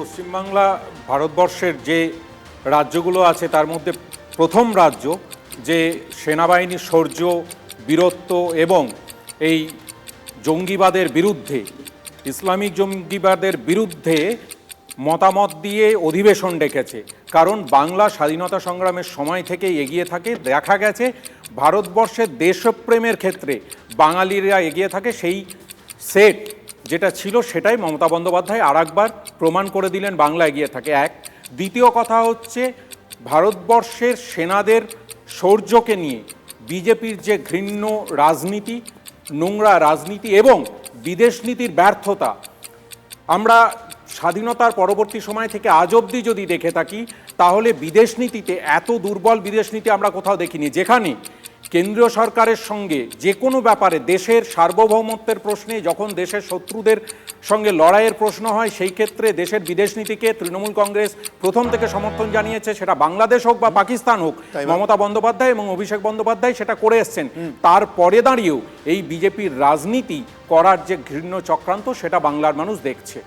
পশ্চিমবাংলা ভারতবর্ষের যে রাজ্যগুলো আছে তার মধ্যে প্রথম রাজ্য যে সেনাবাহিনীর শৌর্য, বীরত্ব এবং এই জঙ্গিবাদের বিরুদ্ধে, ইসলামিক জঙ্গিবাদের বিরুদ্ধে মতামত দিয়ে অধিবেশন ডেকেছে। কারণ বাংলা স্বাধীনতা সংগ্রামের সময় থেকেই এগিয়ে থাকে। দেখা গেছে ভারতবর্ষের দেশপ্রেমের ক্ষেত্রে বাঙালিরা এগিয়ে থাকে। সেই সেট যেটা ছিল সেটাই মমতা বন্দ্যোপাধ্যায় আরেকবার প্রমাণ করে দিলেন বাংলা এগিয়ে থাকে। এক, দ্বিতীয় কথা হচ্ছে ভারতবর্ষের সেনাদের শৌর্যকে নিয়ে বিজেপির যে ঘৃণ্য রাজনীতি, নোংরা রাজনীতি এবং বিদেশ নীতির ব্যর্থতা, আমরা স্বাধীনতার পরবর্তী সময় থেকে আজ অবধি যদি দেখে থাকি তাহলে বিদেশ নীতিতে এত দুর্বল বিদেশ নীতি আমরা কোথাও দেখিনি। যেখানে কেন্দ্রীয় সরকারের সঙ্গে যে কোনো ব্যাপারে দেশের সার্বভৌমত্বের প্রশ্নে, যখন দেশের শত্রুদের সঙ্গে লড়াইয়ের প্রশ্ন হয়, সেই ক্ষেত্রে দেশের বিদেশ নীতিকে তৃণমূল কংগ্রেস প্রথম থেকে সমর্থন জানিয়েছে। সেটা বাংলাদেশ হোক বা পাকিস্তান হোক, মমতা বন্দ্যোপাধ্যায় এবং অভিষেক বন্দ্যোপাধ্যায় সেটা করে এসছেন। তারপরে দাঁড়িয়েও এই বিজেপির রাজনীতি করার যে ঘৃণ্য চক্রান্ত, সেটা বাংলার মানুষ দেখছে।